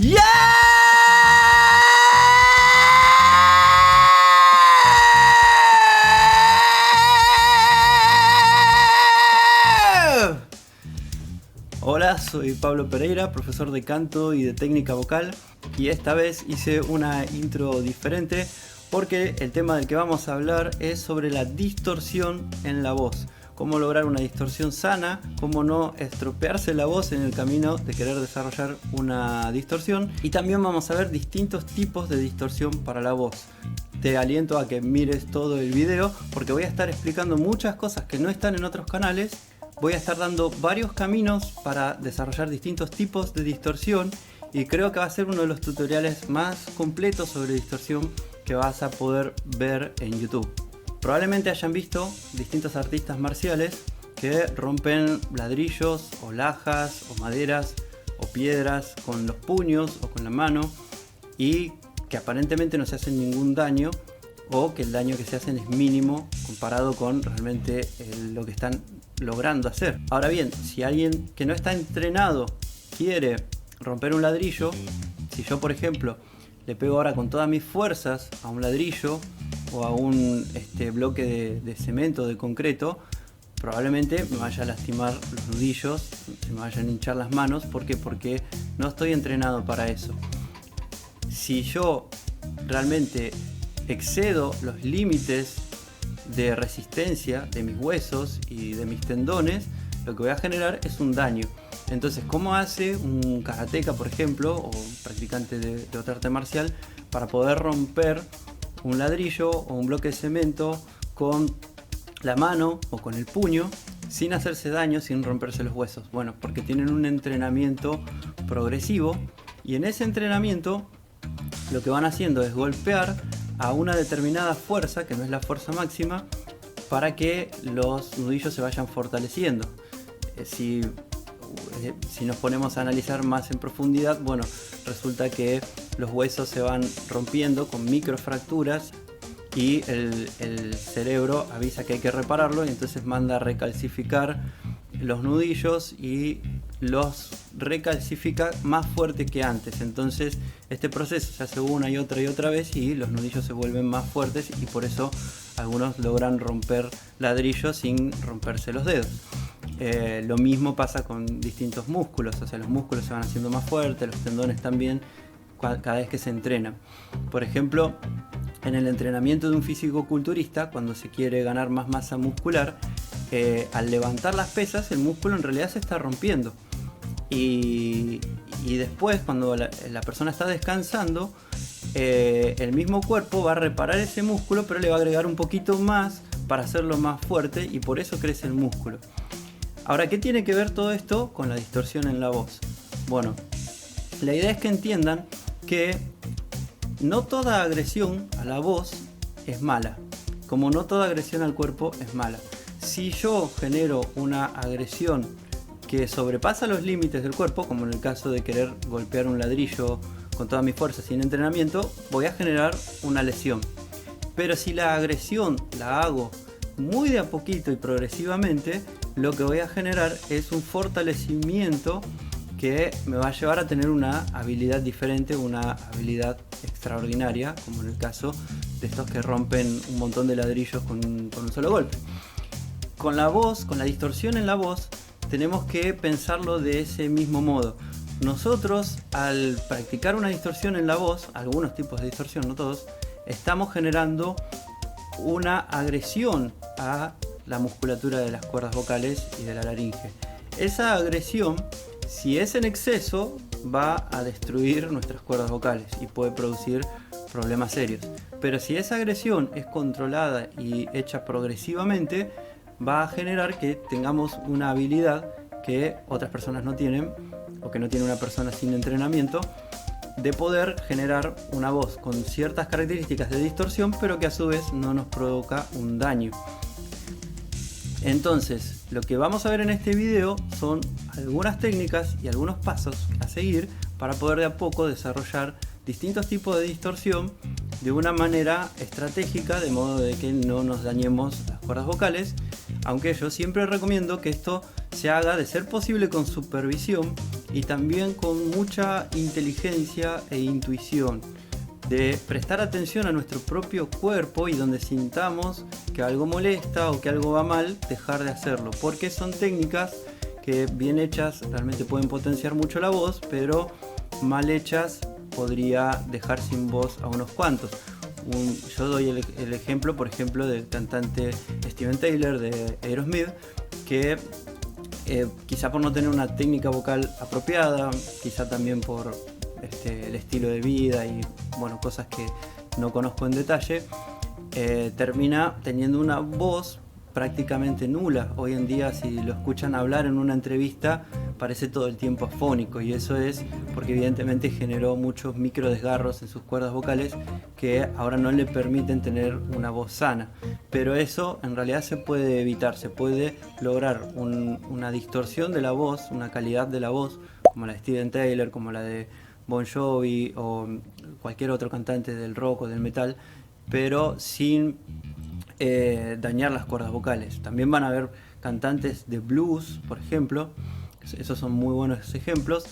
¡Yeah! Hola, soy Pablo Pereira, profesor de canto y de técnica vocal, y esta vez hice una intro diferente porque el tema del que vamos a hablar es sobre la distorsión en la voz. Cómo lograr una distorsión sana, cómo no estropearse la voz en el camino de querer desarrollar una distorsión. Y también vamos a ver distintos tipos de distorsión para la voz. Te aliento a que mires todo el video porque voy a estar explicando muchas cosas que no están en otros canales. Voy a estar dando varios caminos para desarrollar distintos tipos de distorsión y creo que va a ser uno de los tutoriales más completos sobre distorsión que vas a poder ver en YouTube. Probablemente hayan visto distintos artistas marciales que rompen ladrillos o lajas o maderas o piedras con los puños o con la mano y que aparentemente no se hacen ningún daño, o que el daño que se hacen es mínimo comparado con realmente lo que están logrando hacer. Ahora bien, si alguien que no está entrenado quiere romper un ladrillo, si yo por ejemplo le pego ahora con todas mis fuerzas a un ladrillo o a un bloque de cemento, de concreto, probablemente me vaya a lastimar los nudillos, se me vayan a hinchar las manos. ¿Por qué? Porque no estoy entrenado para eso. Si yo realmente excedo los límites de resistencia de mis huesos y de mis tendones, lo que voy a generar es un daño. Entonces, ¿cómo hace un karateka, por ejemplo, o un practicante de otra arte marcial, para poder romper un ladrillo o un bloque de cemento con la mano o con el puño sin hacerse daño, sin romperse los huesos? Bueno, porque tienen un entrenamiento progresivo, y en ese entrenamiento lo que van haciendo es golpear a una determinada fuerza, que no es la fuerza máxima, para que los nudillos se vayan fortaleciendo. Si nos ponemos a analizar más en profundidad, bueno, resulta que los huesos se van rompiendo con microfracturas y el cerebro avisa que hay que repararlo, y entonces manda a recalcificar los nudillos y los recalcifica más fuerte que antes. Entonces este proceso se hace una y otra vez y los nudillos se vuelven más fuertes, y por eso algunos logran romper ladrillos sin romperse los dedos. Lo mismo pasa con distintos músculos, o sea, los músculos se van haciendo más fuertes, los tendones también, cada vez que se entrena. Por ejemplo, en el entrenamiento de un físico-culturista, cuando se quiere ganar más masa muscular, al levantar las pesas el músculo en realidad se está rompiendo, y después, cuando la persona está descansando, el mismo cuerpo va a reparar ese músculo, pero le va a agregar un poquito más para hacerlo más fuerte, y por eso crece el músculo. Ahora, ¿qué tiene que ver todo esto con la distorsión en la voz? Bueno, la idea es que entiendan que no toda agresión a la voz es mala, como no toda agresión al cuerpo es mala. Si yo genero una agresión que sobrepasa los límites del cuerpo, como en el caso de querer golpear un ladrillo con toda mi fuerza sin entrenamiento, voy a generar una lesión. Pero si la agresión la hago muy de a poquito y progresivamente, lo que voy a generar es un fortalecimiento que me va a llevar a tener una habilidad diferente, una habilidad extraordinaria, como en el caso de estos que rompen un montón de ladrillos con un solo golpe. Con la voz, con la distorsión en la voz, tenemos que pensarlo de ese mismo modo. Nosotros, al practicar una distorsión en la voz, algunos tipos de distorsión, no todos, estamos generando una agresión a la musculatura de las cuerdas vocales y de la laringe. Esa agresión, si es en exceso, va a destruir nuestras cuerdas vocales y puede producir problemas serios. Pero si esa agresión es controlada y hecha progresivamente, va a generar que tengamos una habilidad que otras personas no tienen, o que no tiene una persona sin entrenamiento, de poder generar una voz con ciertas características de distorsión, pero que a su vez no nos provoca un daño. Entonces, lo que vamos a ver en este video son algunas técnicas y algunos pasos a seguir para poder de a poco desarrollar distintos tipos de distorsión de una manera estratégica, de modo de que no nos dañemos las cuerdas vocales, aunque yo siempre recomiendo que esto se haga, de ser posible, con supervisión y también con mucha inteligencia e intuición, de prestar atención a nuestro propio cuerpo y donde sintamos que algo molesta o que algo va mal, dejar de hacerlo, porque son técnicas que bien hechas realmente pueden potenciar mucho la voz, pero mal hechas podría dejar sin voz a unos cuantos. Yo doy el ejemplo, por ejemplo, del cantante Steven Tyler de Aerosmith, que quizá por no tener una técnica vocal apropiada, quizá también por el estilo de vida y bueno, cosas que no conozco en detalle, termina teniendo una voz prácticamente nula. Hoy en día, si lo escuchan hablar en una entrevista, parece todo el tiempo afónico, y eso es porque evidentemente generó muchos micro desgarros en sus cuerdas vocales que ahora no le permiten tener una voz sana. Pero eso en realidad se puede evitar, se puede lograr una distorsión de la voz, una calidad de la voz como la de Steven Tyler, como la de Bon Jovi o cualquier otro cantante del rock o del metal, pero sin dañar las cuerdas vocales. También van a haber cantantes de blues, por ejemplo. Esos son muy buenos ejemplos,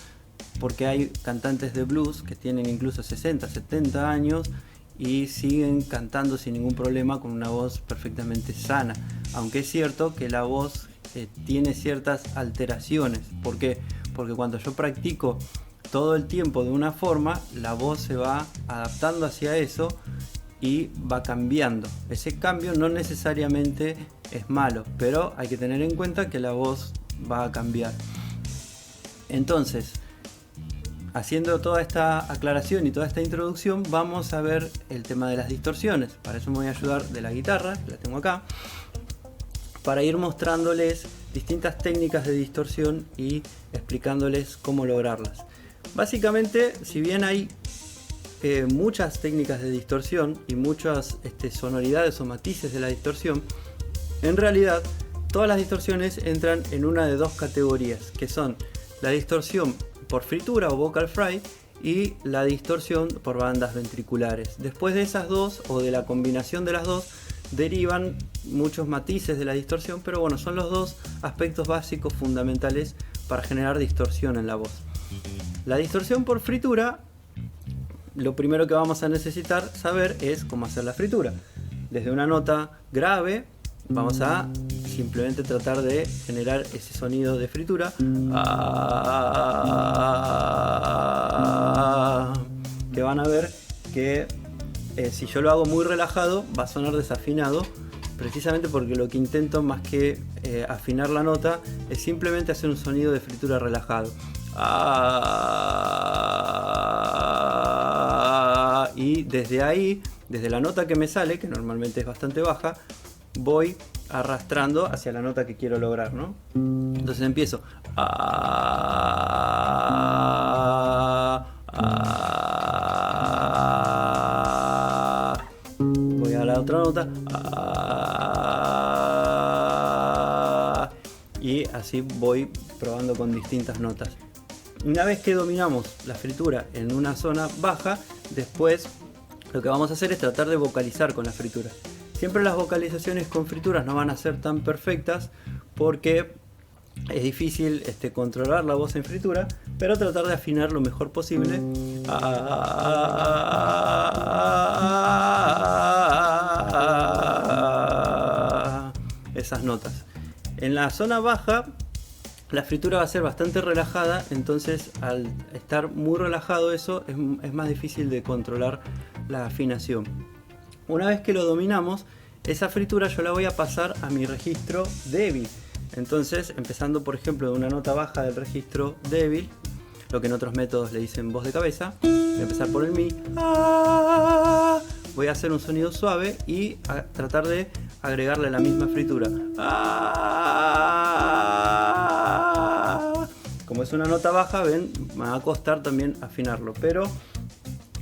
porque hay cantantes de blues que tienen incluso 60, 70 años y siguen cantando sin ningún problema con una voz perfectamente sana, aunque es cierto que la voz tiene ciertas alteraciones. ¿Por qué? Porque cuando yo practico todo el tiempo de una forma, la voz se va adaptando hacia eso y va cambiando. Ese cambio no necesariamente es malo, pero hay que tener en cuenta que la voz va a cambiar. Entonces, haciendo toda esta aclaración y toda esta introducción, vamos a ver el tema de las distorsiones. Para eso me voy a ayudar de la guitarra, que la tengo acá, para ir mostrándoles distintas técnicas de distorsión y explicándoles cómo lograrlas. Básicamente, si bien hay muchas técnicas de distorsión y muchas sonoridades o matices de la distorsión, en realidad todas las distorsiones entran en una de dos categorías, que son la distorsión por fritura o vocal fry y la distorsión por bandas ventriculares. Después de esas dos, o de la combinación de las dos, derivan muchos matices de la distorsión, pero bueno, son los dos aspectos básicos fundamentales para generar distorsión en la voz. La distorsión por fritura, lo primero que vamos a necesitar saber es cómo hacer la fritura. Desde una nota grave vamos a simplemente tratar de generar ese sonido de fritura, que van a ver que si yo lo hago muy relajado va a sonar desafinado, precisamente porque lo que intento, más que afinar la nota, es simplemente hacer un sonido de fritura relajado. Y desde ahí, desde la nota que me sale, que normalmente es bastante baja, voy arrastrando hacia la nota que quiero lograr, ¿no? Entonces empiezo. Voy a la otra nota. Y así voy probando con distintas notas. Una vez que dominamos la fritura en una zona baja, después lo que vamos a hacer es tratar de vocalizar con la fritura. Siempre las vocalizaciones con frituras no van a ser tan perfectas porque es difícil controlar la voz en fritura, pero tratar de afinar lo mejor posible esas notas. En la zona baja la fritura va a ser bastante relajada, entonces al estar muy relajado eso es más difícil de controlar la afinación. Una vez que lo dominamos, esa fritura yo la voy a pasar a mi registro débil. Entonces, empezando por ejemplo de una nota baja del registro débil, lo que en otros métodos le dicen voz de cabeza, voy a empezar por el mi, voy a hacer un sonido suave y tratar de agregarle la misma fritura. Como es una nota baja, ven, me va a costar también afinarlo, pero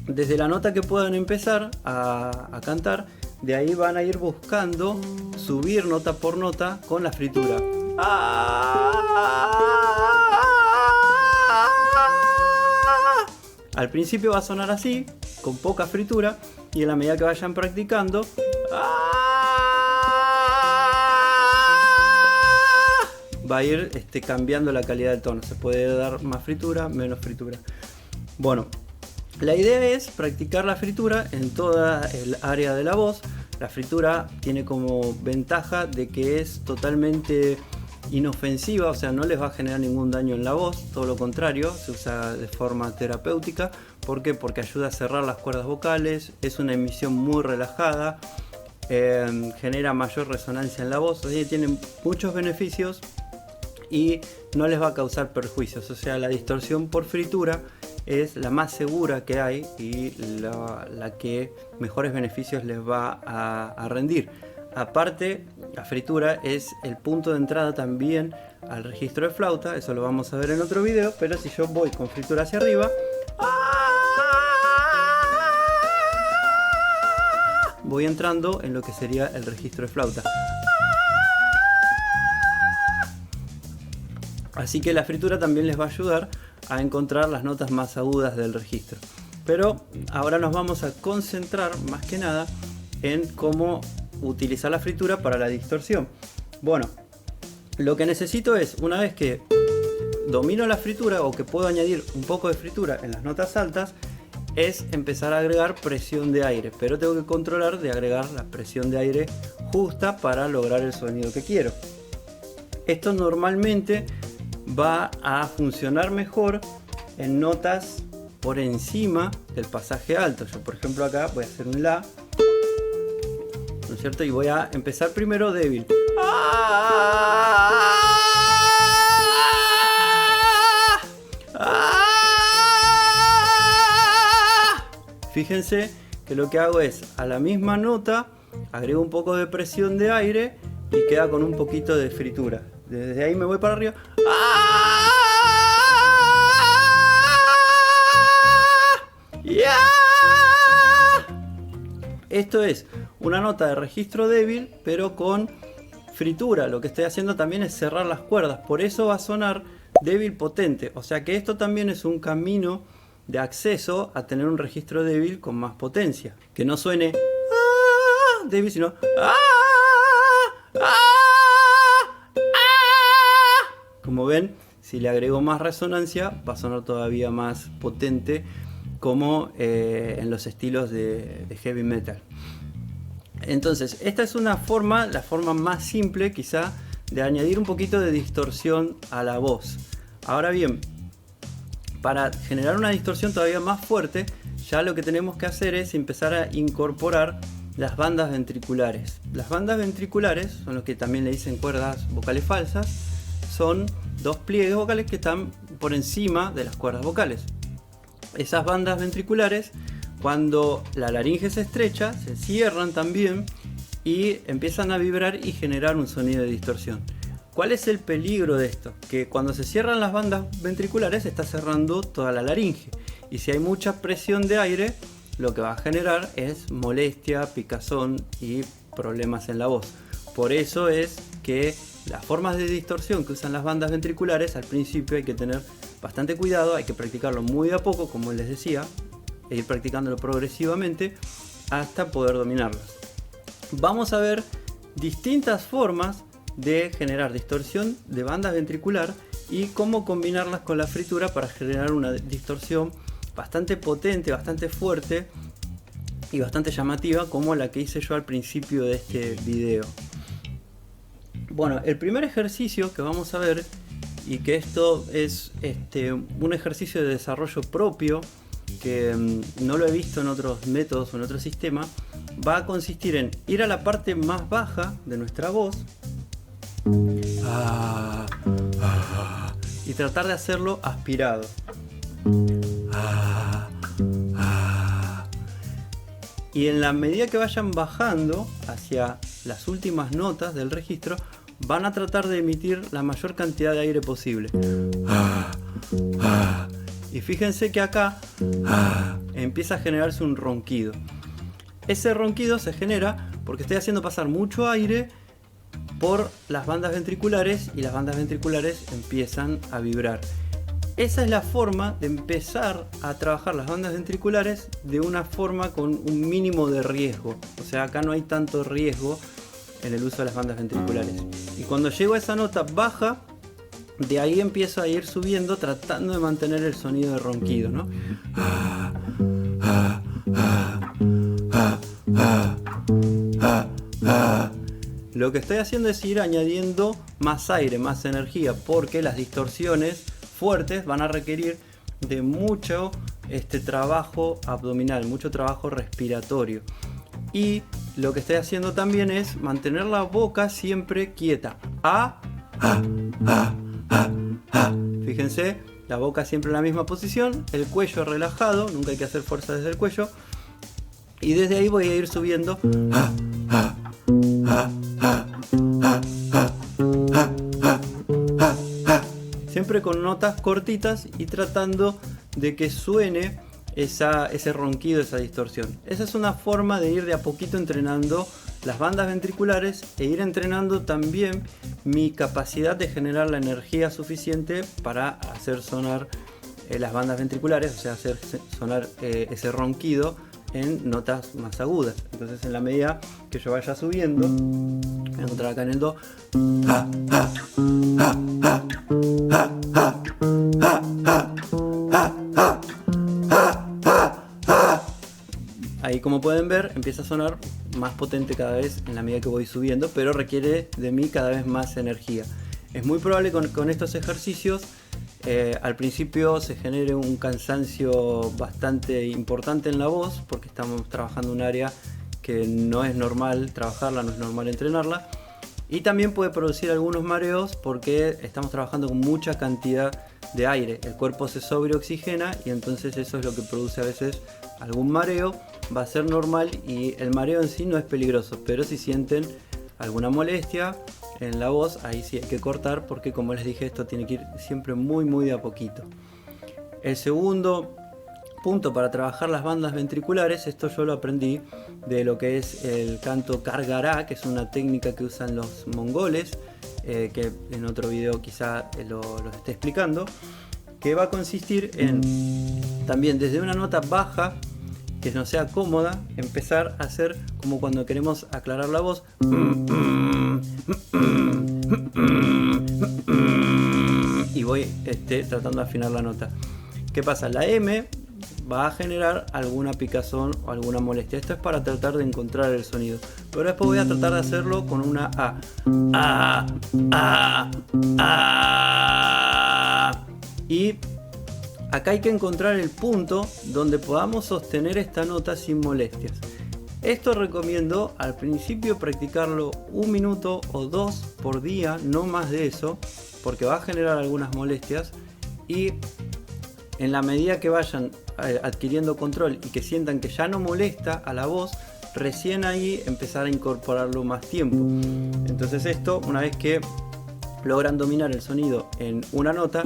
desde la nota que puedan empezar a cantar, de ahí van a ir buscando subir nota por nota con la fritura. Al principio va a sonar así, con poca fritura, y en la medida que vayan practicando, va a ir cambiando la calidad del tono. Se puede dar más fritura, menos fritura. Bueno, la idea es practicar la fritura en toda el área de la voz. La fritura tiene como ventaja de que es totalmente inofensiva, o sea, no les va a generar ningún daño en la voz, todo lo contrario, se usa de forma terapéutica. ¿Por qué? Porque ayuda a cerrar las cuerdas vocales, es una emisión muy relajada, genera mayor resonancia en la voz, así que tiene muchos beneficios y no les va a causar perjuicios. O sea, la distorsión por fritura es la más segura que hay y la que mejores beneficios les va a rendir. Aparte, la fritura es el punto de entrada también al registro de flauta, eso lo vamos a ver en otro video, pero si yo voy con fritura hacia arriba, voy entrando en lo que sería el registro de flauta. Así que la fritura también les va a ayudar a encontrar las notas más agudas del registro. Pero ahora nos vamos a concentrar más que nada en cómo utilizar la fritura para la distorsión. Bueno, lo que necesito es, una vez que domino la fritura o que puedo añadir un poco de fritura en las notas altas, es empezar a agregar presión de aire, pero tengo que controlar de agregar la presión de aire justa para lograr el sonido que quiero. Esto normalmente va a funcionar mejor en notas por encima del pasaje alto. Yo, por ejemplo, acá voy a hacer un La, ¿no es cierto? Y voy a empezar primero débil. Fíjense que lo que hago es, a la misma nota, agrego un poco de presión de aire y queda con un poquito de fritura. Desde ahí me voy para arriba. Esto es una nota de registro débil, pero con fritura. Lo que estoy haciendo también es cerrar las cuerdas. Por eso va a sonar débil potente. O sea que esto también es un camino de acceso a tener un registro débil con más potencia. Que no suene débil, sino como ven, si le agrego más resonancia va a sonar todavía más potente, como en los estilos de heavy metal. Entonces, esta es una forma, la forma más simple quizá, de añadir un poquito de distorsión a la voz. Ahora bien, para generar una distorsión todavía más fuerte, ya lo que tenemos que hacer es empezar a incorporar las bandas ventriculares. Las bandas ventriculares son lo que también le dicen cuerdas vocales falsas. Son dos pliegues vocales que están por encima de las cuerdas vocales. Esas bandas ventriculares, cuando la laringe se estrecha, se cierran también y empiezan a vibrar y generar un sonido de distorsión. ¿Cuál es el peligro de esto? Que cuando se cierran las bandas ventriculares se está cerrando toda la laringe, y si hay mucha presión de aire, lo que va a generar es molestia, picazón y problemas en la voz. Por eso es que las formas de distorsión que usan las bandas ventriculares, al principio hay que tener bastante cuidado, hay que practicarlo muy de a poco, como les decía, e ir practicándolo progresivamente hasta poder dominarlas. Vamos a ver distintas formas de generar distorsión de banda ventricular y cómo combinarlas con la fritura para generar una distorsión bastante potente, bastante fuerte y bastante llamativa, como la que hice yo al principio de este video. Bueno, el primer ejercicio que vamos a ver, y que esto es un ejercicio de desarrollo propio que no lo he visto en otros métodos o en otro sistema, va a consistir en ir a la parte más baja de nuestra voz y tratar de hacerlo aspirado. Y en la medida que vayan bajando hacia las últimas notas del registro, van a tratar de emitir la mayor cantidad de aire posible. Y fíjense que acá empieza a generarse un ronquido. Ese ronquido se genera porque estoy haciendo pasar mucho aire por las bandas ventriculares y las bandas ventriculares empiezan a vibrar. Esa es la forma de empezar a trabajar las bandas ventriculares de una forma con un mínimo de riesgo. O sea, acá no hay tanto riesgo en el uso de las bandas ventriculares. Y cuando llego a esa nota baja, De ahí empiezo a ir subiendo tratando de mantener el sonido de ronquido, ¿no? Lo que estoy haciendo es ir añadiendo más aire, más energía, porque las distorsiones fuertes van a requerir de mucho trabajo abdominal, mucho trabajo respiratorio. Y lo que estoy haciendo también es mantener la boca siempre quieta. Fíjense, la boca siempre en la misma posición, el cuello relajado, nunca hay que hacer fuerza desde el cuello. Y desde ahí voy a ir subiendo. Siempre con notas cortitas y tratando de que suene ese ronquido, esa distorsión. Esa es una forma de ir de a poquito entrenando las bandas ventriculares e ir entrenando también mi capacidad de generar la energía suficiente para hacer sonar las bandas ventriculares, o sea, hacer sonar ese ronquido en notas más agudas. Entonces, en la medida que yo vaya subiendo, voy a encontrar acá en el do. Ahí, como pueden ver, empieza a sonar más potente cada vez en la medida que voy subiendo, pero requiere de mí cada vez más energía. Es muy probable con estos ejercicios al principio se genere un cansancio bastante importante en la voz, porque estamos trabajando un área que no es normal trabajarla, no es normal entrenarla, y también puede producir algunos mareos porque estamos trabajando con mucha cantidad de aire. El cuerpo se sobreoxigena y entonces eso es lo que produce a veces algún mareo. Va a ser normal y el mareo en sí no es peligroso, pero si sienten alguna molestia en la voz, ahí sí hay que cortar, porque como les dije, esto tiene que ir siempre muy de a poquito. El segundo punto para trabajar las bandas ventriculares, esto yo lo aprendí de lo que es el canto Kargara, que es una técnica que usan los mongoles, que en otro video quizá lo esté explicando, que va a consistir en también desde una nota baja que no sea cómoda, empezar a hacer como cuando queremos aclarar la voz, y voy tratando de afinar la nota. ¿Qué pasa? La M va a generar alguna picazón o alguna molestia. Esto es para tratar de encontrar el sonido, pero después voy a tratar de hacerlo con una A. Y acá hay que encontrar el punto donde podamos sostener esta nota sin molestias. Esto recomiendo al principio practicarlo 1 minuto o 2 por día, no más de eso, porque va a generar algunas molestias, y en la medida que vayan adquiriendo control y que sientan que ya no molesta a la voz, recién ahí empezar a incorporarlo más tiempo. Entonces esto, una vez que logran dominar el sonido en una nota,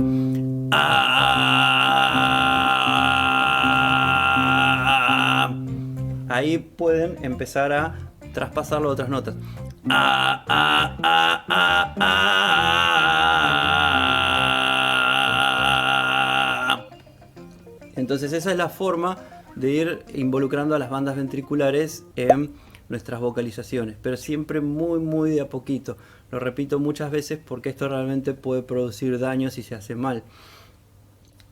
ahí pueden empezar a traspasarlo a otras notas. Entonces esa es la forma de ir involucrando a las bandas ventriculares en nuestras vocalizaciones, pero siempre muy de a poquito. Lo repito muchas veces porque esto realmente puede producir daño si se hace mal.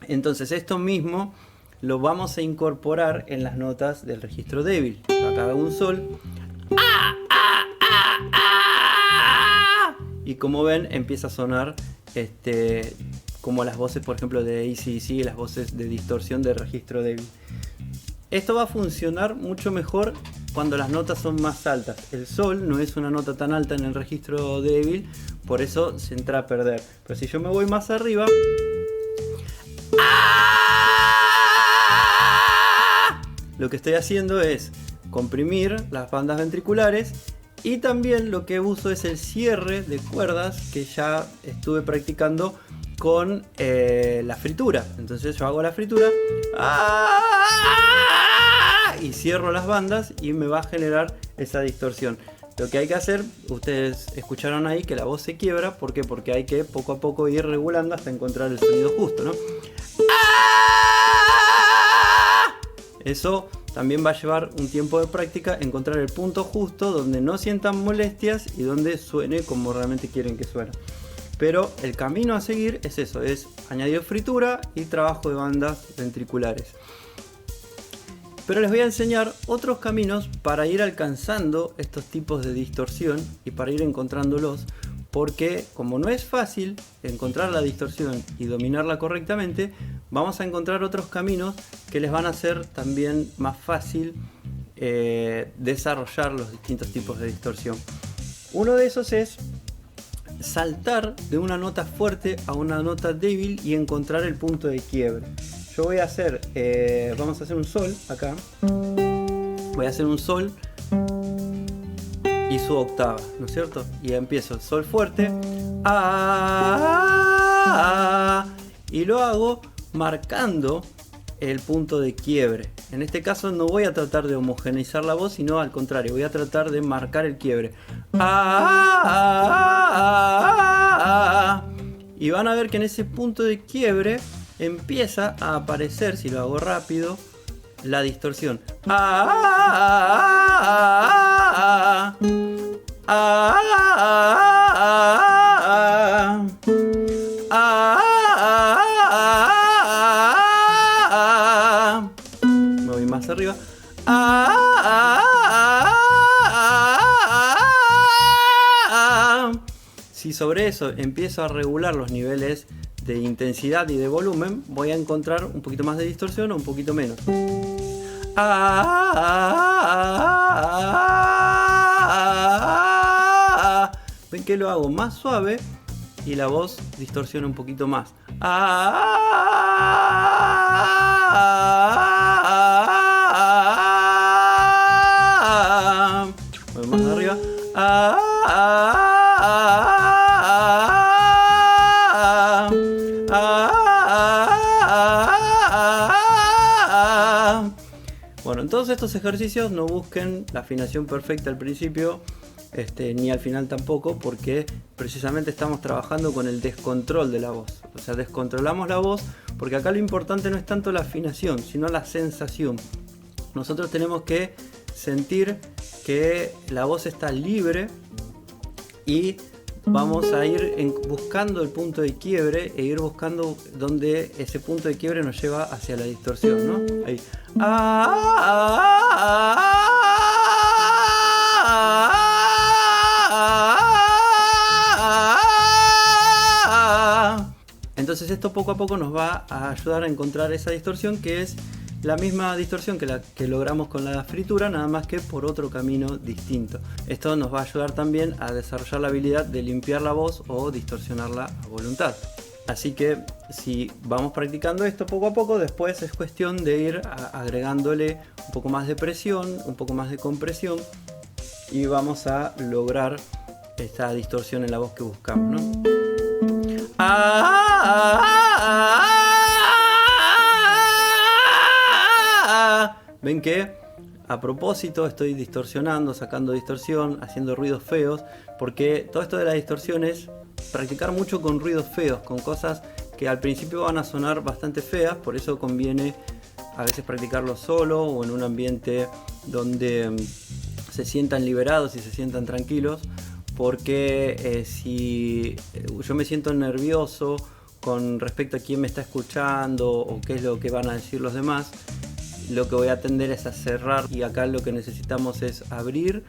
Entonces esto mismo lo vamos a incorporar en las notas del registro débil. Acá hago un sol. Y como ven, empieza a sonar como las voces, por ejemplo, de AC/DC, las voces de distorsión de registro débil. Esto va a funcionar mucho mejor cuando las notas son más altas. El sol no es una nota tan alta en el registro débil, por eso se entra a perder. Pero si yo me voy más arriba, lo que estoy haciendo es comprimir las bandas ventriculares, y también lo que uso es el cierre de cuerdas que ya estuve practicando con la fritura. Entonces yo hago la fritura y cierro las bandas y me va a generar esa distorsión. Lo que hay que hacer, ustedes escucharon ahí que la voz se quiebra. ¿Por qué? Porque hay que poco a poco ir regulando hasta encontrar el sonido justo, ¿no? Eso también va a llevar un tiempo de práctica, encontrar el punto justo donde no sientan molestias y donde suene como realmente quieren que suene. pero el camino a seguir es eso, es añadir fritura y trabajo de bandas ventriculares. Pero les voy a enseñar otros caminos para ir alcanzando estos tipos de distorsión y para ir encontrándolos, porque como no es fácil encontrar la distorsión y dominarla correctamente, vamos a encontrar otros caminos que les van a hacer también más fácil desarrollar los distintos tipos de distorsión. Uno de esos es saltar de una nota fuerte a una nota débil y encontrar el punto de quiebre. Yo voy a hacer, vamos a hacer un sol acá. Voy a hacer un sol y su octava, ¿no es cierto? Y empiezo sol fuerte, y lo hago marcando el punto de quiebre. En este caso no voy a tratar de homogeneizar la voz, sino al contrario, voy a tratar de marcar el quiebre. Y van a ver que en ese punto de quiebre empieza a aparecer, si lo hago rápido, la distorsión. Me voy más arriba. Si sobre eso empiezo a regular los niveles de intensidad y de volumen, voy a encontrar un poquito más de distorsión o un poquito menos. Ven que lo hago más suave y la voz distorsiona un poquito más. Voy más arriba. Bueno, en todos estos ejercicios no busquen la afinación perfecta al principio, ni al final tampoco, porque precisamente estamos trabajando con el descontrol de la voz. O sea, descontrolamos la voz, porque acá lo importante no es tanto la afinación, sino la sensación. Nosotros tenemos que sentir que la voz está libre y vamos a ir buscando el punto de quiebre e ir buscando donde ese punto de quiebre nos lleva hacia la distorsión, ¿no? Ahí. Entonces esto poco a poco nos va a ayudar a encontrar esa distorsión, que es la misma distorsión que la que logramos con la fritura, nada más que por otro camino distinto. Esto nos va a ayudar también a desarrollar la habilidad de limpiar la voz o distorsionarla a voluntad. Así que si vamos practicando esto poco a poco, después es cuestión de ir agregándole un poco más de presión, un poco más de compresión, y vamos a lograr esta distorsión en la voz que buscamos, ¿no? Ven que a propósito estoy distorsionando, sacando distorsión, haciendo ruidos feos, porque todo esto de la distorsión es practicar mucho con ruidos feos, con cosas que al principio van a sonar bastante feas. Por eso conviene a veces practicarlo solo o en un ambiente donde se sientan liberados y se sientan tranquilos, porque si yo me siento nervioso con respecto a quién me está escuchando o qué es lo que van a decir los demás, lo que voy a tender es a cerrar, y acá lo que necesitamos es abrir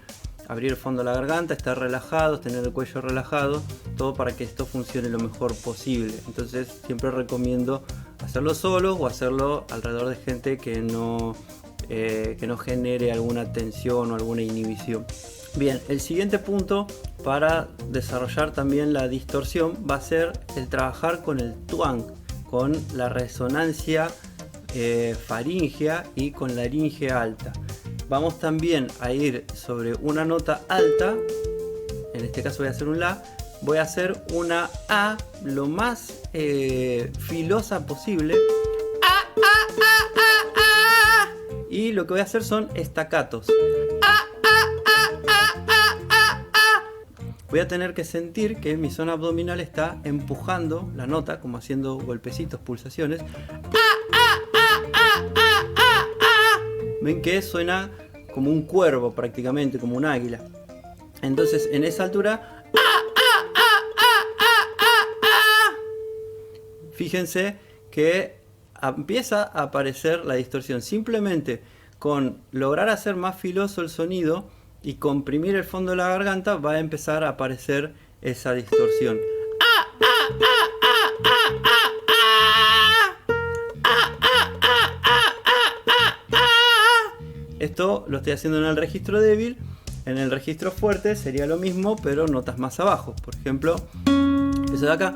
el fondo de la garganta, estar relajados, tener el cuello relajado, todo para que esto funcione lo mejor posible. Entonces siempre recomiendo hacerlo solo o hacerlo alrededor de gente que no genere alguna tensión o alguna inhibición. Bien, el siguiente punto para desarrollar también la distorsión va a ser el trabajar con el twang, con la resonancia faríngea y con laringe alta. Vamos también a ir sobre una nota alta, en este caso voy a hacer un la, voy a hacer una A lo más filosa posible, y lo que voy a hacer son estacatos. Voy a tener que sentir que mi zona abdominal está empujando la nota, como haciendo golpecitos, pulsaciones. Ven que suena como un cuervo prácticamente, como un águila. Entonces en esa altura Fíjense que empieza a aparecer la distorsión. Simplemente con lograr hacer más filoso el sonido y comprimir el fondo de la garganta va a empezar a aparecer esa distorsión. Esto lo estoy haciendo en el registro débil. En el registro fuerte sería lo mismo, pero notas más abajo. Por ejemplo, eso de acá.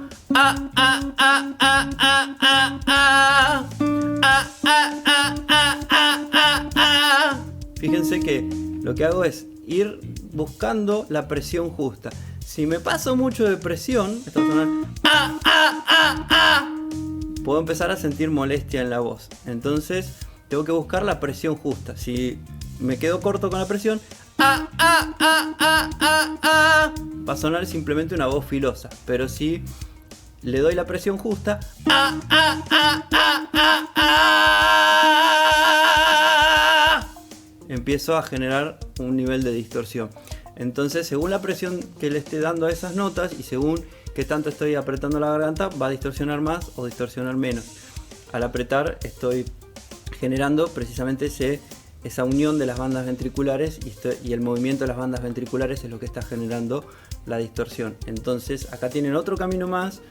Fíjense que lo que hago es ir buscando la presión justa. Si me paso mucho de presión, esto va a sonar, puedo empezar a sentir molestia en la voz. Entonces tengo que buscar la presión justa. Si me quedo corto con la presión, va a sonar simplemente una voz filosa. Pero si le doy la presión justa, empiezo a generar un nivel de distorsión. Entonces, según la presión que le esté dando a esas notas y según qué tanto estoy apretando la garganta, va a distorsionar más o distorsionar menos. Al apretar estoy generando precisamente esa unión de las bandas ventriculares y el movimiento de las bandas ventriculares es lo que está generando la distorsión. Entonces, acá tienen otro camino más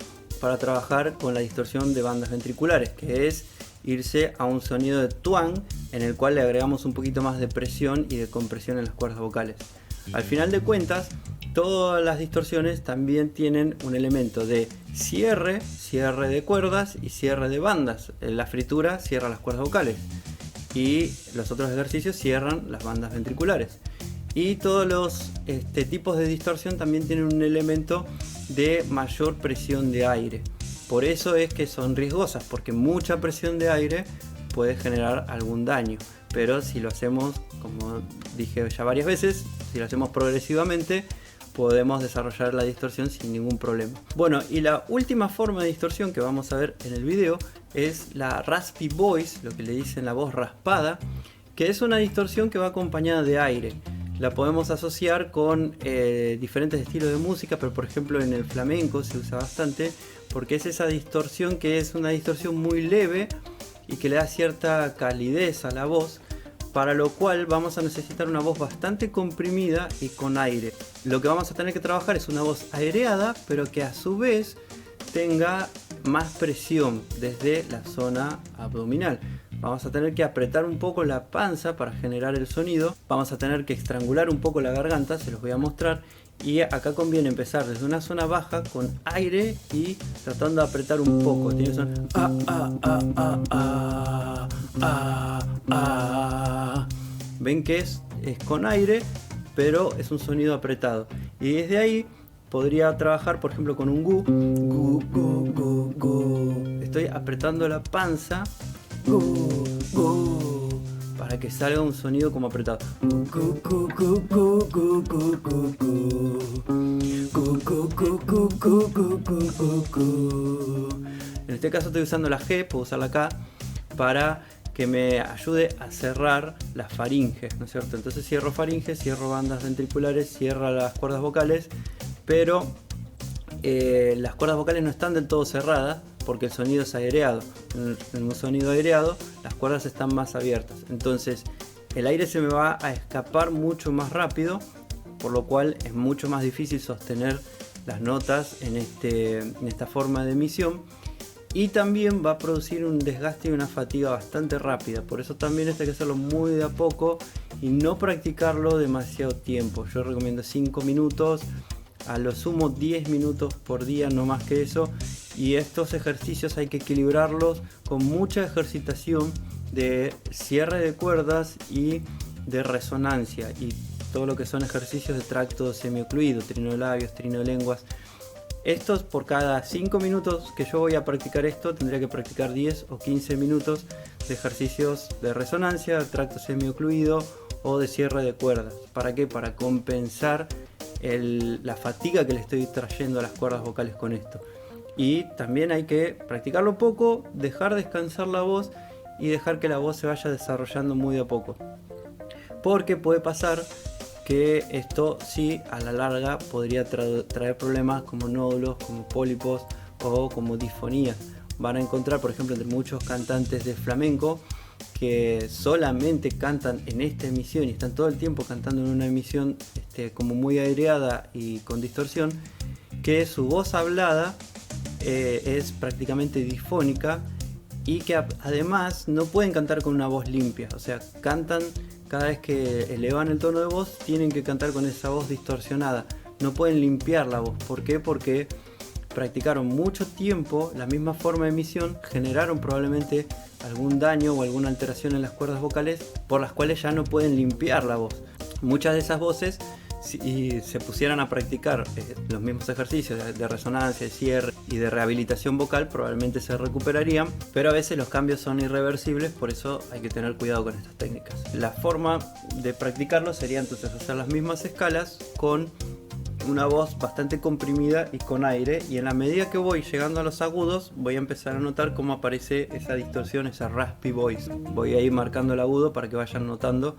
para trabajar con la distorsión de bandas ventriculares, que es irse a un sonido de twang en el cual le agregamos un poquito más de presión y de compresión en las cuerdas vocales. Al final de cuentas, todas las distorsiones también tienen un elemento de cierre de cuerdas y cierre de bandas. La fritura cierra las cuerdas vocales y los otros ejercicios cierran las bandas ventriculares. Y todos los tipos de distorsión también tienen un elemento de mayor presión de aire. Por eso es que son riesgosas, porque mucha presión de aire puede generar algún daño. Pero si lo hacemos, como dije ya varias veces, si lo hacemos progresivamente, podemos desarrollar la distorsión sin ningún problema. Bueno, y la última forma de distorsión que vamos a ver en el video es la raspy voice, lo que le dicen la voz raspada, que es una distorsión que va acompañada de aire. La podemos asociar con diferentes estilos de música, pero por ejemplo en el flamenco se usa bastante, porque es esa distorsión que es una distorsión muy leve y que le da cierta calidez a la voz, para lo cual vamos a necesitar una voz bastante comprimida y con aire. Lo que vamos a tener que trabajar es una voz aireada, pero que a su vez tenga más presión desde la zona abdominal. Vamos a tener que apretar un poco la panza para generar el sonido. Vamos a tener que estrangular un poco la garganta, se los voy a mostrar. Y acá conviene empezar desde una zona baja con aire y tratando de apretar un poco. Tiene son ven que es con aire, pero es un sonido apretado. Y desde ahí podría trabajar, por ejemplo, con un gu, gu, gu, gu, gu. Estoy apretando la panza, gu, gu, para que salga un sonido como apretado. Gu, gu, gu, gu, gu, gu, gu, gu, gu. Gu, gu, gu, gu, gu, gu, gu, gu. En este caso estoy usando la G, puedo usar la K para que me ayude a cerrar las faringes, ¿no es cierto? Entonces cierro faringes, cierro bandas ventriculares, cierro las cuerdas vocales, pero las cuerdas vocales no están del todo cerradas porque el sonido es aireado. En un sonido aireado las cuerdas están más abiertas, entonces el aire se me va a escapar mucho más rápido, por lo cual es mucho más difícil sostener las notas en esta forma de emisión. Y también va a producir un desgaste y una fatiga bastante rápida. Por eso también esto hay que hacerlo muy de a poco y no practicarlo demasiado tiempo. Yo recomiendo 5 minutos, a lo sumo 10 minutos por día, no más que eso. Y estos ejercicios hay que equilibrarlos con mucha ejercitación de cierre de cuerdas y de resonancia. Y todo lo que son ejercicios de tracto semiocluido, trino de labios, trino de lenguas. Estos por cada 5 minutos que yo voy a practicar esto, tendría que practicar 10 o 15 minutos de ejercicios de resonancia, de tracto semiocluido o de cierre de cuerdas. ¿Para qué? Para compensar la fatiga que le estoy trayendo a las cuerdas vocales con esto. Y también hay que practicarlo poco, dejar descansar la voz y dejar que la voz se vaya desarrollando muy de a poco. Porque puede pasar que esto sí a la larga podría traer problemas como nódulos, como pólipos o como disfonías. van a encontrar, por ejemplo, entre muchos cantantes de flamenco que solamente cantan en esta emisión y están todo el tiempo cantando en una emisión como muy aireada y con distorsión, que su voz hablada es prácticamente difónica y que además no pueden cantar con una voz limpia, o sea, cantan cada vez que elevan el tono de voz, tienen que cantar con esa voz distorsionada, no pueden limpiar la voz. ¿Por qué? Porque practicaron mucho tiempo la misma forma de emisión, generaron probablemente algún daño o alguna alteración en las cuerdas vocales por las cuales ya no pueden limpiar la voz. Muchas de esas voces, si se pusieran a practicar los mismos ejercicios de resonancia, de cierre y de rehabilitación vocal, probablemente se recuperarían, pero a veces los cambios son irreversibles, por eso hay que tener cuidado con estas técnicas. La forma de practicarlo sería entonces hacer las mismas escalas con una voz bastante comprimida y con aire, y en la medida que voy llegando a los agudos voy a empezar a notar cómo aparece esa distorsión, esa raspy voice. Voy a ir marcando el agudo para que vayan notando.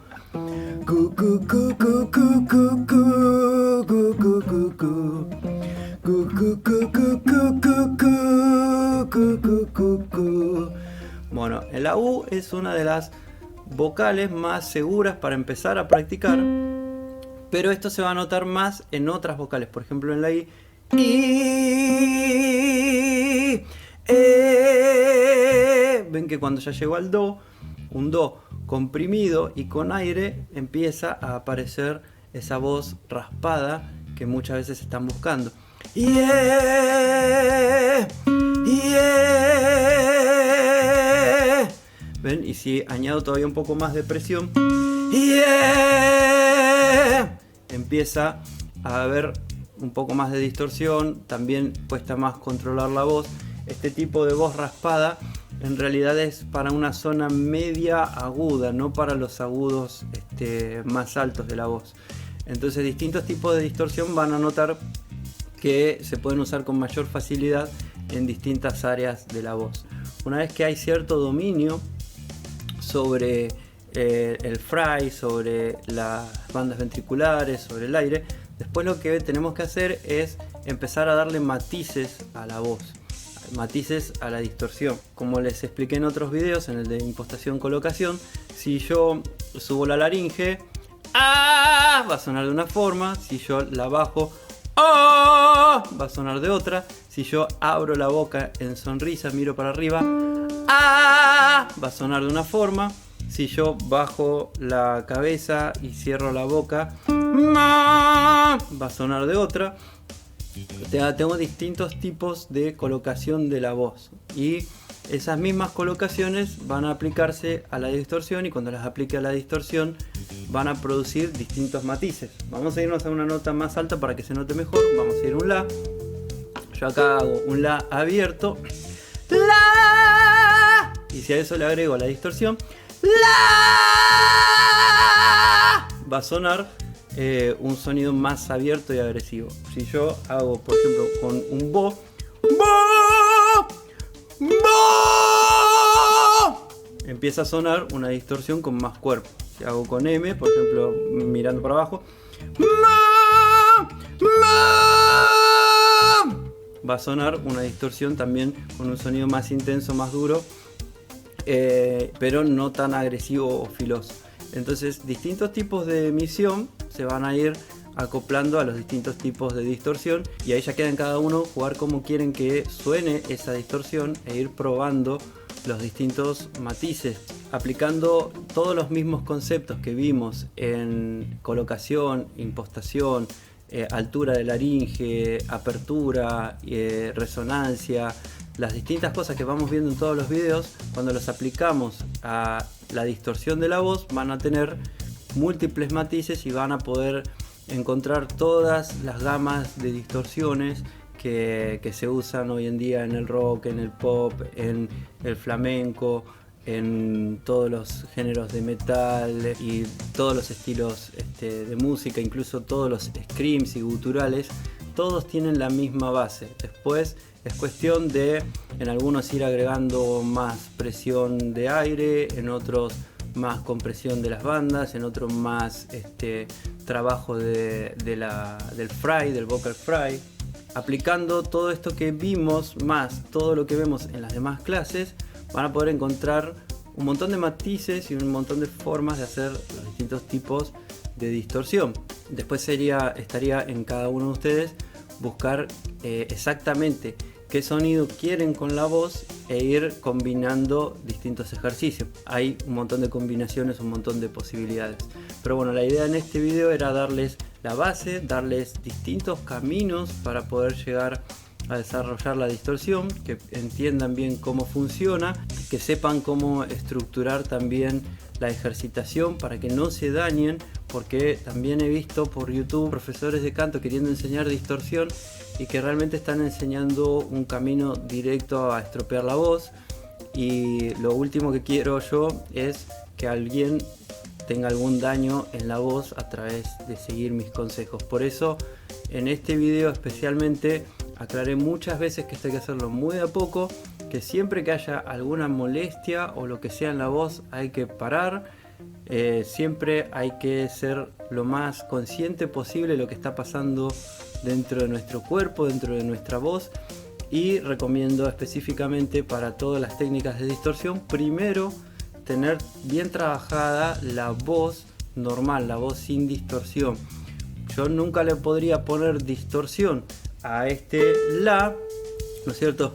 Bueno, el U es una de las vocales más seguras para empezar a practicar, pero esto se va a notar más en otras vocales, por ejemplo en la I. Ven que cuando ya llegó al Do, un Do comprimido y con aire, empieza a aparecer esa voz raspada que muchas veces están buscando. ¿Ven? Y si añado todavía un poco más de presión, empieza a haber un poco más de distorsión, también cuesta más controlar la voz. Este tipo de voz raspada en realidad es para una zona media aguda, no para los agudos más altos de la voz. Entonces distintos tipos de distorsión van a notar que se pueden usar con mayor facilidad en distintas áreas de la voz. Una vez que hay cierto dominio sobre el fry, sobre las bandas ventriculares, sobre el aire, después lo que tenemos que hacer es empezar a darle matices a la voz, matices a la distorsión. Como les expliqué en otros videos, en el de impostación colocación, si yo subo la laringe, va a sonar de una forma, si yo la bajo, va a sonar de otra, si yo abro la boca en sonrisa, miro para arriba, va a sonar de una forma, si yo bajo la cabeza y cierro la boca, va a sonar de otra. Tengo distintos tipos de colocación de la voz y esas mismas colocaciones van a aplicarse a la distorsión, y cuando las aplique a la distorsión van a producir distintos matices. Vamos a irnos a una nota más alta para que se note mejor. Vamos a ir a un La. Yo acá hago un La abierto, La, y si a eso le agrego la distorsión, La, va a sonar un sonido más abierto y agresivo. Si yo hago, por ejemplo, con un Bo, empieza a sonar una distorsión con más cuerpo. Si hago con M, por ejemplo, mirando para abajo, va a sonar una distorsión también con un sonido más intenso, más duro, pero no tan agresivo o filoso. Entonces distintos tipos de emisión se van a ir acoplando a los distintos tipos de distorsión, y ahí ya queda en cada uno jugar como quieren que suene esa distorsión e ir probando los distintos matices, aplicando todos los mismos conceptos que vimos en colocación, impostación, altura de laringe, apertura, resonancia. Las distintas cosas que vamos viendo en todos los videos, cuando los aplicamos a la distorsión de la voz, van a tener múltiples matices y van a poder encontrar todas las gamas de distorsiones que se usan hoy en día en el rock, en el pop, en el flamenco, en todos los géneros de metal y todos los estilos de música, incluso todos los screams y guturales. Todos tienen la misma base. Después es cuestión de, en algunos, ir agregando más presión de aire, en otros más compresión de las bandas, en otros más trabajo del fry, del vocal fry. aplicando todo esto que vimos más todo lo que vemos en las demás clases, van a poder encontrar un montón de matices y un montón de formas de hacer los distintos tipos de distorsión. Después estaría en cada uno de ustedes buscar exactamente qué sonido quieren con la voz e ir combinando distintos ejercicios. Hay un montón de combinaciones, un montón de posibilidades. Pero bueno, la idea en este video era darles la base, darles distintos caminos para poder llegar a desarrollar la distorsión, que entiendan bien cómo funciona, que sepan cómo estructurar también la ejercitación para que no se dañen, porque también he visto por YouTube profesores de canto queriendo enseñar distorsión y que realmente están enseñando un camino directo a estropear la voz, y lo último que quiero yo es que alguien tenga algún daño en la voz a través de seguir mis consejos. Por eso en este video especialmente aclaré muchas veces que esto hay que hacerlo muy de a poco, que siempre que haya alguna molestia o lo que sea en la voz hay que parar, siempre hay que ser lo más consciente posible de lo que está pasando dentro de nuestro cuerpo, dentro de nuestra voz. Y recomiendo específicamente para todas las técnicas de distorsión, primero tener bien trabajada la voz normal, la voz sin distorsión. Yo nunca le podría poner distorsión a este la, ¿no es cierto?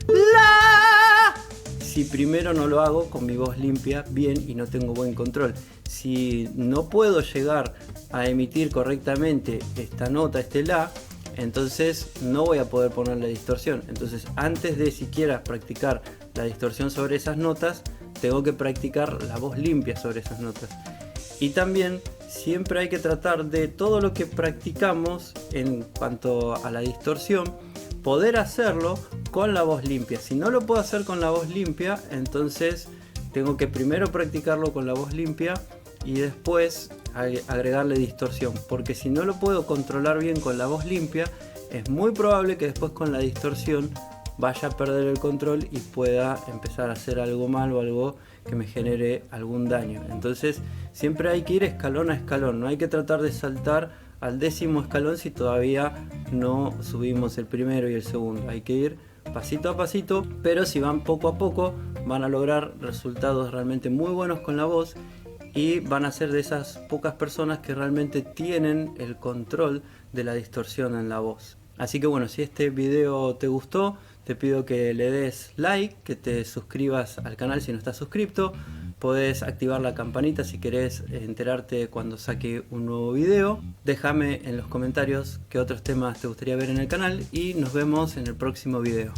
La, si primero no lo hago con mi voz limpia, bien, y no tengo buen control. Si no puedo llegar a emitir correctamente esta nota, este la, entonces no voy a poder ponerle distorsión. Entonces, antes de siquiera practicar la distorsión sobre esas notas, tengo que practicar la voz limpia sobre esas notas. Y también siempre hay que tratar de todo lo que practicamos en cuanto a la distorsión, poder hacerlo con la voz limpia. Si no lo puedo hacer con la voz limpia, entonces tengo que primero practicarlo con la voz limpia y después agregarle distorsión, porque si no lo puedo controlar bien con la voz limpia, es muy probable que después con la distorsión vaya a perder el control y pueda empezar a hacer algo mal o algo que me genere algún daño. Entonces siempre hay que ir escalón a escalón, no hay que tratar de saltar al 10º escalón si todavía no subimos el primero y el segundo. Hay que ir pasito a pasito, pero si van poco a poco van a lograr resultados realmente muy buenos con la voz y van a ser de esas pocas personas que realmente tienen el control de la distorsión en la voz. Así que bueno, si este video te gustó, te pido que le des like, que te suscribas al canal si no estás suscrito. Podés activar la campanita si querés enterarte cuando saque un nuevo video. Déjame en los comentarios qué otros temas te gustaría ver en el canal y nos vemos en el próximo video.